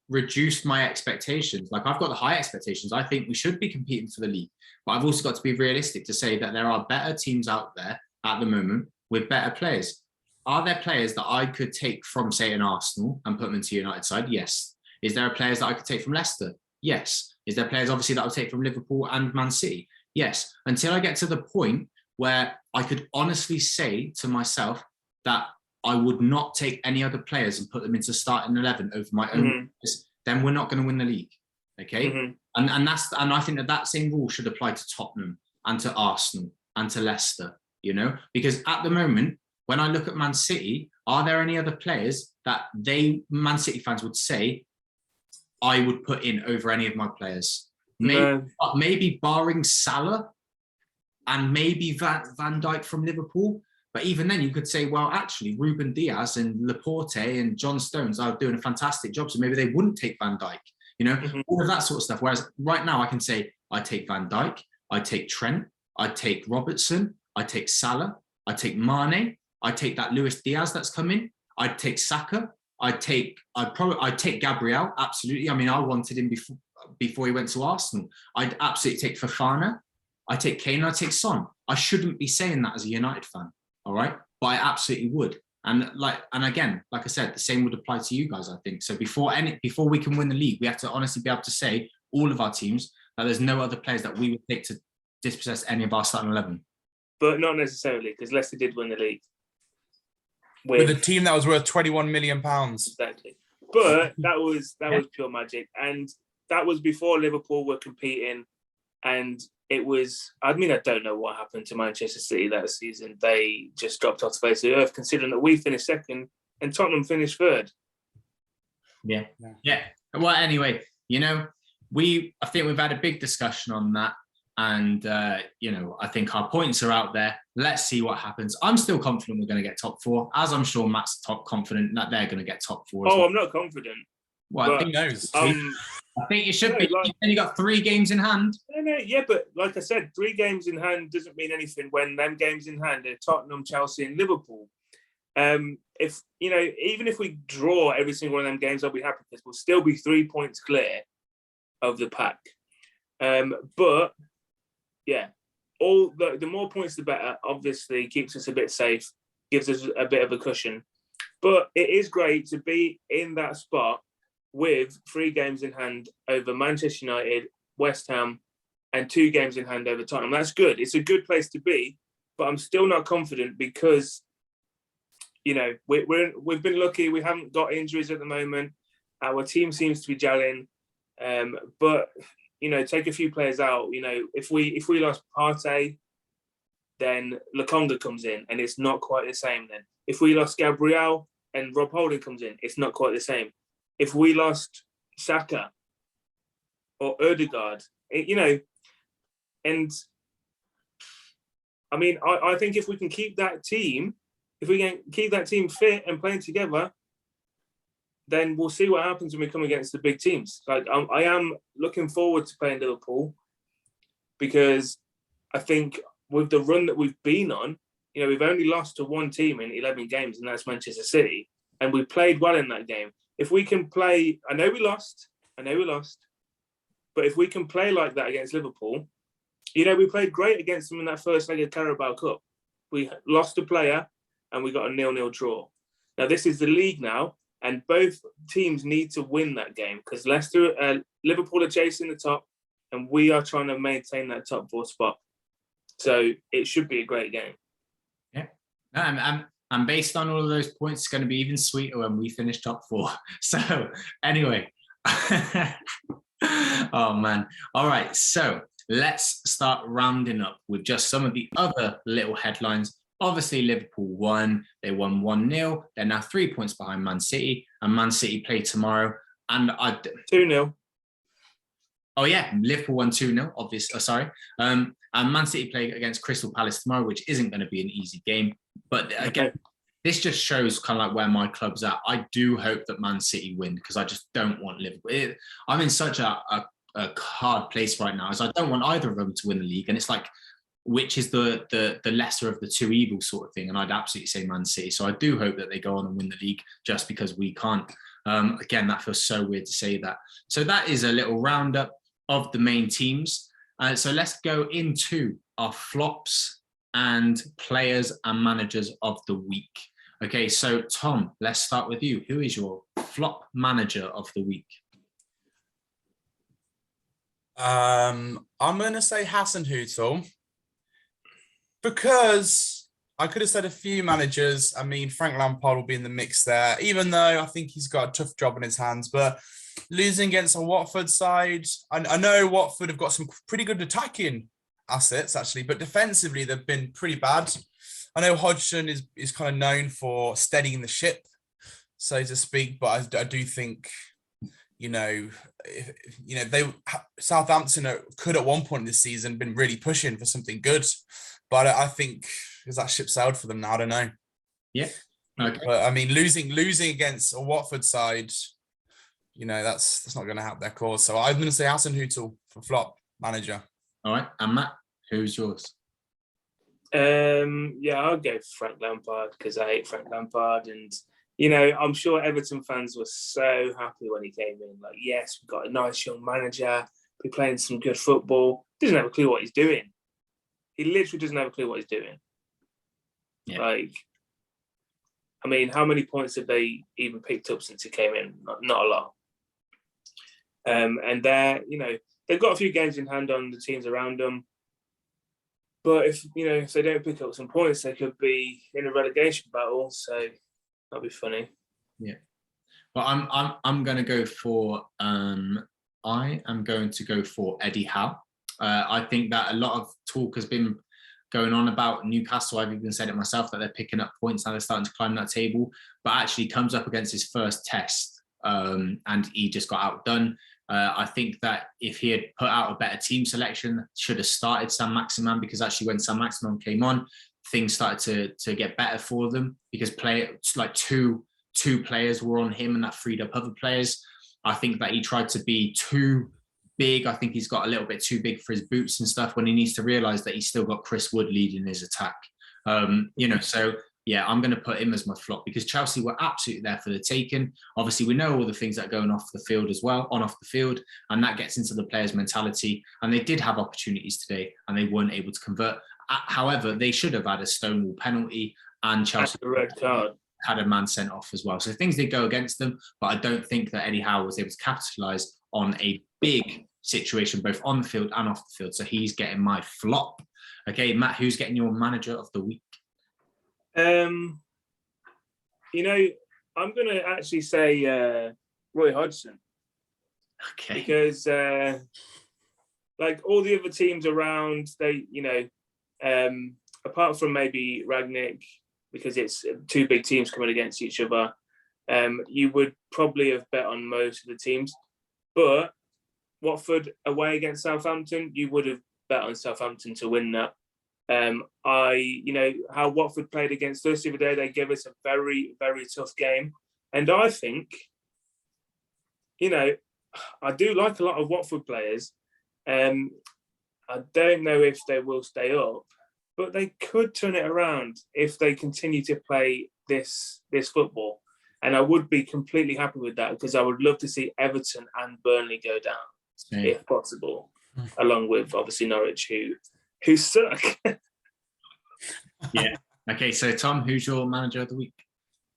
reduce my expectations. Like, I've got the high expectations. I think we should be competing for the league, but I've also got to be realistic to say that there are better teams out there at the moment with better players. Are there players that I could take from, say, an Arsenal and put them into United side? Yes. Is there players that I could take from Leicester? Yes. Is there players, obviously, that I'll take from Liverpool and Man City? Yes. Until I get to the point where I could honestly say to myself that I would not take any other players and put them into starting 11 over my own players, then we're not going to win the league. Okay. And I think that same rule should apply to Tottenham and to Arsenal and to Leicester, because at the moment, when I look at Man City, are there any other players that Man City fans would say I would put in over any of my players? Maybe barring Salah and maybe Van Dijk from Liverpool. But even then, you could say, well, actually, Ruben Diaz and Laporte and John Stones are doing a fantastic job, so maybe they wouldn't take Van Dijk, all of that sort of stuff. Whereas right now, I can say, I take Van Dijk, I take Trent, I take Robertson, I take Salah, I take Mane, I take that Luis Diaz that's coming, I'd take Saka, I'd take Gabriel, absolutely. I mean, I wanted him before he went to Arsenal. I'd absolutely take Fofana, I take Kane, I take Son. I shouldn't be saying that as a United fan. All right, but I absolutely would, and again, like I said, the same would apply to you guys. I think so. Before we can win the league, we have to honestly be able to say, all of our teams, that there's no other players that we would take to dispossess any of our starting 11. But not necessarily, because Leicester did win the league with a team that was worth £21 million. Exactly, but that was pure magic, and that was before Liverpool were competing, and. It was, I don't know what happened to Manchester City that season. They just dropped off the face of the earth, considering that we finished second and Tottenham finished third. Yeah. Well, anyway, I think we've had a big discussion on that. And, I think our points are out there. Let's see what happens. I'm still confident we're going to get top 4, as I'm sure Matt's confident that they're going to get top 4. I'm not confident. Well, who knows? I think you should be. And you got 3 games in hand. But like I said, 3 games in hand doesn't mean anything when them games in hand are Tottenham, Chelsea, and Liverpool. If even if we draw every single one of them games, I'll be happy, because we'll still be 3 points clear of the pack. But yeah, all the more points, the better. Obviously, keeps us a bit safe, gives us a bit of a cushion. But it is great to be in that spot with 3 games in hand over Manchester United, West Ham, and 2 games in hand over Tottenham. That's good. It's a good place to be, but I'm still not confident because, we've been lucky. We haven't got injuries at the moment. Our team seems to be gelling, but take a few players out. If we lost Partey, then Lokonga comes in, and it's not quite the same. Then if we lost Gabriel and Rob Holding comes in, it's not quite the same. If we lost Saka, or Odegaard. And I mean, I think if we can keep that team, fit and playing together, then we'll see what happens when we come against the big teams. Like I am looking forward to playing Liverpool, because I think with the run that we've been on, we've only lost to one team in 11 games, and that's Manchester City. And we played well in that game. If we can play, I know we lost, but if we can play like that against Liverpool, we played great against them in that first leg of Carabao Cup. We lost a player and we got a 0-0 draw. Now, this is the league now, and both teams need to win that game, because Liverpool are chasing the top, and we are trying to maintain that top 4 spot. So it should be a great game. Yeah. And based on all of those points, it's going to be even sweeter when we finish top 4. So anyway. Oh, man. All right. So let's start rounding up with just some of the other little headlines. Obviously, Liverpool won. They won 1-0. They're now 3 points behind Man City. And Man City play tomorrow. And 2-0. Oh, yeah. Liverpool won 2-0, obviously. Sorry. And Man City play against Crystal Palace tomorrow, which isn't going to be an easy game. But again, this just shows kind of like where my club's at. I do hope that Man City win, because I just don't want Liverpool. I'm in such a hard place right now, as I don't want either of them to win the league. And it's like, which is the lesser of the two evils sort of thing. And I'd absolutely say Man City. So I do hope that they go on and win the league, just because we can't. Again, that feels so weird to say that. So that is a little roundup of the main teams. So let's go into our flops and players and managers of the week. Okay, so Tom, let's start with you. Who is your flop manager of the week? I'm going to say Hasenhüttl, because I could have said a few managers. I mean, Frank Lampard will be in the mix there, even though I think he's got a tough job in his hands. But losing against a Watford side, I know Watford have got some pretty good attacking assets, actually, but defensively, they've been pretty bad. I know Hodgson is kind of known for steadying the ship, so to speak, but I do think, Southampton could at one point this season been really pushing for something good, but I think is that ship sailed for them now? I don't know. Yeah. Okay. But I mean, losing against a Watford side, that's not going to help their cause. So I'm going to say Hasenhüttl for flop manager. All right. And Matt, who's yours? I'll go Frank Lampard, because I hate Frank Lampard, and I'm sure Everton fans were so happy when he came in. Like, yes, we've got a nice young manager, we're playing some good football. Doesn't have a clue what he's doing. He literally doesn't have a clue what he's doing. Yeah. Like, I mean, how many points have they even picked up since he came in? Not a lot. And they've got a few games in hand on the teams around them. But if they don't pick up some points, they could be in a relegation battle. So that'll be funny. Yeah. Well, I'm going to go for Eddie Howe. I think that a lot of talk has been going on about Newcastle. I've even said it myself that they're picking up points now. They're starting to climb that table, but actually comes up against his first test, and he just got outdone. I think that if he had put out a better team selection, should have started Saint-Maximin, because actually when Saint-Maximin came on, things started to get better for them, because two players were on him, and that freed up other players. I think that he tried to be too big. I think he's got a little bit too big for his boots and stuff, when he needs to realise that he's still got Chris Wood leading his attack. So yeah, I'm going to put him as my flop, because Chelsea were absolutely there for the taking. Obviously, we know all the things that are going off the field as well, off the field, and that gets into the players' mentality. And they did have opportunities today, and they weren't able to convert. However, they should have had a Stonewall penalty, and Chelsea a red card. Had a man sent off as well. So things did go against them, but I don't think that Eddie Howe was able to capitalise on a big situation, both on the field and off the field. So he's getting my flop. Okay, Matt, who's getting your manager of the week? I'm going to actually say Roy Hodgson. Okay. Because like all the other teams around, they, apart from maybe Rangnick, because it's two big teams coming against each other, you would probably have bet on most of the teams. But Watford away against Southampton, you would have bet on Southampton to win that. How Watford played against us the other day, they gave us a very, very tough game. And I think, I do like a lot of Watford players. I don't know if they will stay up, but they could turn it around if they continue to play this football. And I would be completely happy with that, because I would love to see Everton and Burnley go down, if possible, along with obviously Norwich, who suck. Yeah. Okay, so Tom, who's your manager of the week?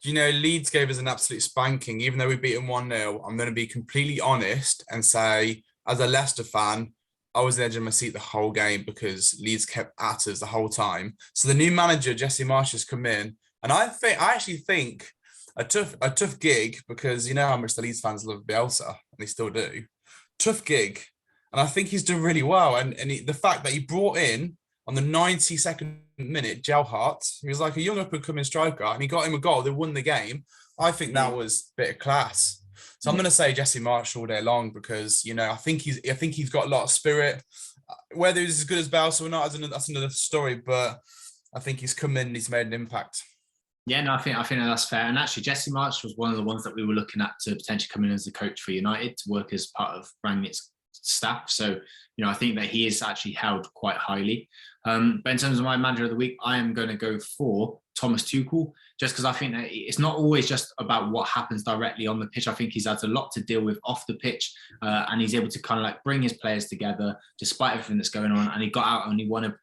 Do you know, Leeds gave us an absolute spanking, even though we beat them 1-0. I'm going to be completely honest and say, as a Leicester fan, I was on the edge of my seat the whole game because Leeds kept at us the whole time. So the new manager, Jesse Marsh, has come in. And I actually think a tough gig, because you know how much the Leeds fans love Bielsa, and they still do. Tough gig. And I think he's done really well. And the fact that he brought in, on the 92nd minute, Gelhardt, he was like a young up-and-coming striker, and he got him a goal. They won the game. I think that was a bit of class. So I'm going to say Jesse Marsh all day long, because I think he's got a lot of spirit. Whether he's as good as Bielsa or not, that's another story. But I think he's come in and he's made an impact. Yeah, no, I think that's fair. And actually, Jesse Marsh was one of the ones that we were looking at to potentially come in as a coach for United, to work as part of Rangnick's staff. So, I think that he is actually held quite highly. But in terms of my manager of the week, I am going to go for Thomas Tuchel, just because I think that it's not always just about what happens directly on the pitch. I think he's had a lot to deal with off the pitch, and he's able to kind of like bring his players together despite everything that's going on. And he got out and he won a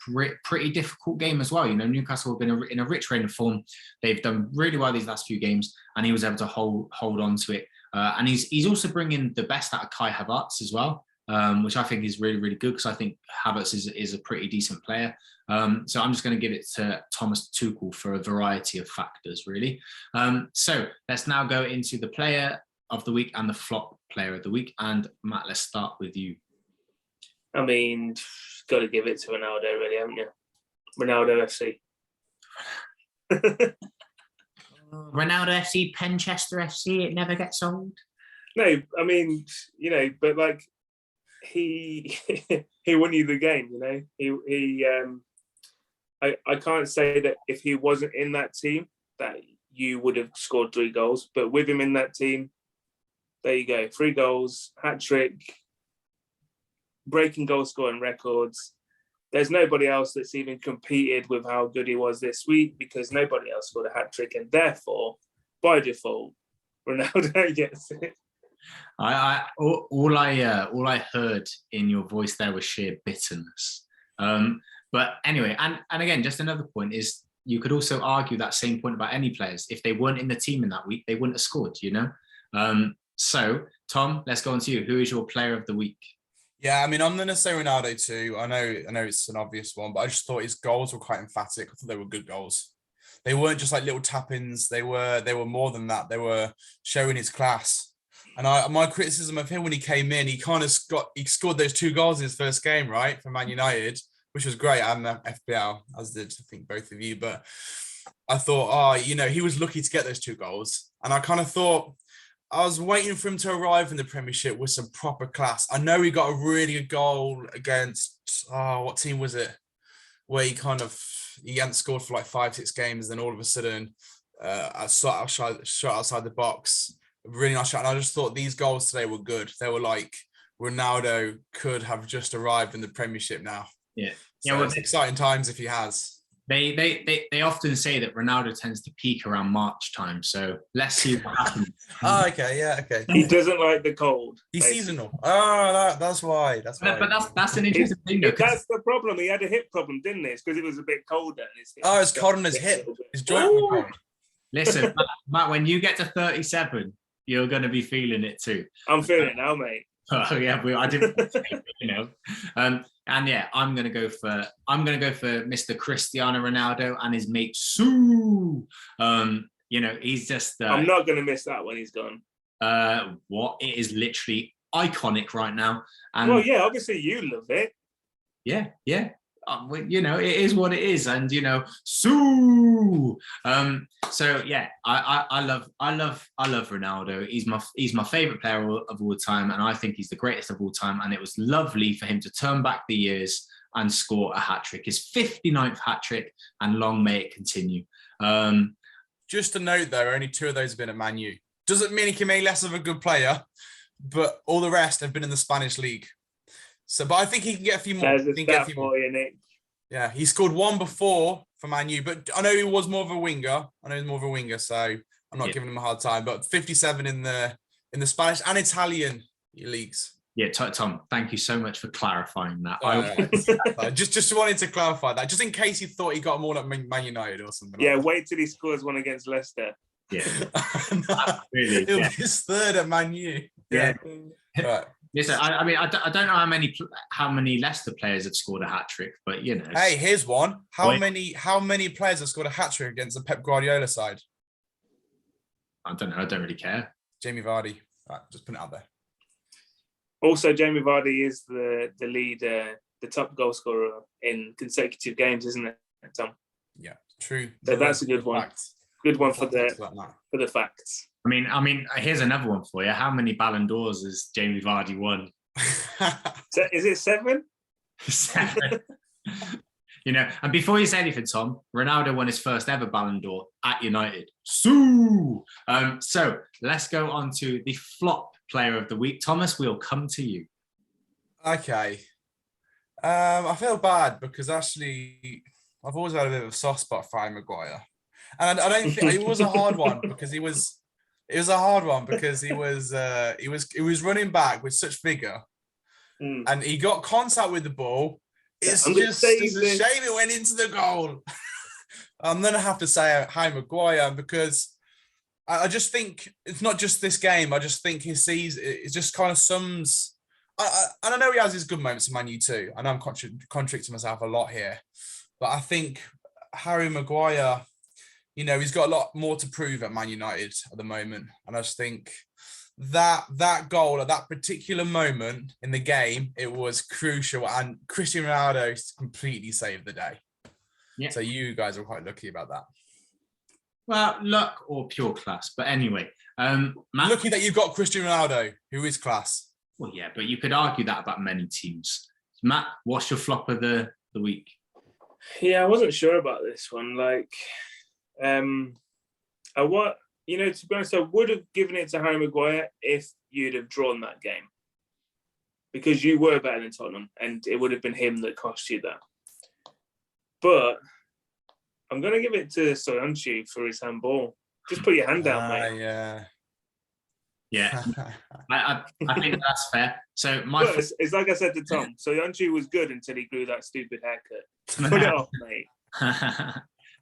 pretty difficult game as well. Newcastle have been in a rich reign of form. They've done really well these last few games, and he was able to hold on to it. And he's also bringing the best out of Kai Havertz as well. Which I think is really, really good, because I think Havertz is a pretty decent player. So I'm just going to give it to Thomas Tuchel for a variety of factors, really. So let's now go into the player of the week and the flop player of the week. And Matt, let's start with you. I mean, got to give it to Ronaldo, really, haven't you? Ronaldo FC. Ronaldo FC, Penchester FC, it never gets old. No, I mean, but like, he won you the game. I can't say that if he wasn't in that team that you would have scored 3 goals, but with him in that team, there you go, 3 goals, hat-trick, breaking goal scoring records. There's nobody else that's even competed with how good he was this week, because nobody else scored a hat-trick, and therefore, by default, Ronaldo gets it. All I heard in your voice there was sheer bitterness. But anyway, and again, just another point is, you could also argue that same point about any players. If they weren't in the team in that week, they wouldn't have scored. So Tom, let's go on to you. Who is your player of the week? Yeah, I mean, I'm going to say Ronaldo too. I know it's an obvious one, but I just thought his goals were quite emphatic. I thought they were good goals. They weren't just like little tap-ins. They were more than that. They were showing his class. And my criticism of him when he came in, he scored those 2 goals in his first game, right, for Man United, which was great, and FPL, as did, I think, both of you. But I thought, he was lucky to get those 2 goals. And I kind of thought, I was waiting for him to arrive in the Premiership with some proper class. I know he got a really good goal against, what team was it? Where he hadn't scored for like 5-6 games, and then all of a sudden, shot outside the box. Really nice shot. And I just thought these goals today were good. They were like, Ronaldo could have just arrived in the Premiership now. Yeah. So it's exciting times if he has. They often say that Ronaldo tends to peak around March time. So let's see what happens. Okay. Yeah. Okay. He doesn't like the cold. He's seasonal. That's why. But that's an interesting thing, though. That's the problem. He had a hip problem, didn't he? It's because it was a bit colder. It's cold on his hip. His joint was cold. Listen, Matt, when you get to 37, you're going to be feeling it too. I'm feeling it now, mate. Oh yeah, I didn't, and yeah, I'm gonna go for Mr. Cristiano Ronaldo and his mate Sue. He's just. I'm not gonna miss that when he's gone. It is literally iconic right now. And well, yeah, obviously you love it. Yeah. you know, it is what it is, and you know, Sue. So yeah, I love Ronaldo. He's my favorite player of all time, and I think he's the greatest of all time. And it was lovely for him to turn back the years and score a hat-trick, his 59th hat-trick, and long may it continue. Just to note, though, only 2 of those have been at Man U. Doesn't mean he can make less of a good player, but all the rest have been in the Spanish league. So, but I think he can get a few more. There's a stat for you, Nick. Yeah, he scored 1 before for Man U, but I know he was more of a winger. So I'm not giving him a hard time. But 57 in the Spanish and Italian leagues. Yeah, Tom, thank you so much for clarifying that. Just wanted to clarify that, just in case you thought he got more at Man United or something. Yeah, wait till he scores one against Leicester. Yeah, really. It was his 3rd at Man U. Yeah. Right. Listen, I mean, I don't know how many Leicester players have scored a hat trick, but you know. Hey, here's one. How many players have scored a hat trick against the Pep Guardiola side? I don't know. I don't really care. Jamie Vardy. Right, just put it out there. Also, Jamie Vardy is the lead, the top goal scorer in consecutive games, isn't it, Tom? Yeah, true. So that's a good one. Facts. Good one for the facts. I mean, here's another one for you. How many Ballon d'Ors has Jamie Vardy won? So is it 7? 7. You know, and before you say anything, Tom, Ronaldo won his first ever Ballon d'Or at United. So let's go on to the flop player of the week. Thomas, we'll come to you. Okay. I feel bad because actually I've always had a bit of a soft spot for Harry Maguire. And I don't think it was a hard one because he was running back with such vigor. And he got contact with the ball. It's just a shame it went into the goal. I'm going to have to say Harry Maguire because I just think it's not just this game. I just think his season, it just kind of sums. I know he has his good moments in Man U too. I know I'm contradicting myself a lot here. But I think Harry Maguire, you know, he's got a lot more to prove at Man United at the moment. And I just think that goal at that particular moment in the game, it was crucial. And Cristiano Ronaldo completely saved the day. Yeah. So you guys are quite lucky about that. Well, luck or pure class. But anyway. Matt, lucky that you've got Cristiano Ronaldo, who is class. Well, yeah, but you could argue that about many teams. Matt, what's your flop of the week? Yeah, I wasn't sure about this one. Like, to be honest, I would have given it to Harry Maguire if you'd have drawn that game. Because you were better than Tottenham, and it would have been him that cost you that. But I'm going to give it to Soyuncu for his handball. Just put your hand out, mate. Yeah. I think that's fair. So it's like I said to Tom. Soyuncu was good until he grew that stupid haircut. Put it off, mate.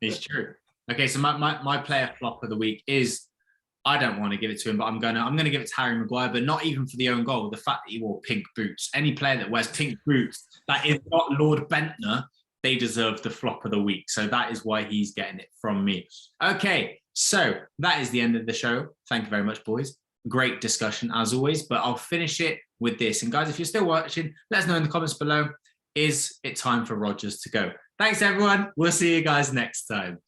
It's true. Okay, so my player flop of the week is, I don't want to give it to him, but I'm gonna give it to Harry Maguire, but not even for the own goal. The fact that he wore pink boots. Any player that wears pink boots that is not Lord Bentner, they deserve the flop of the week. So that is why he's getting it from me. Okay, so that is the end of the show. Thank you very much, boys. Great discussion as always, but I'll finish it with this. And guys, if you're still watching, let us know in the comments below. Is it time for Rodgers to go? Thanks, everyone. We'll see you guys next time.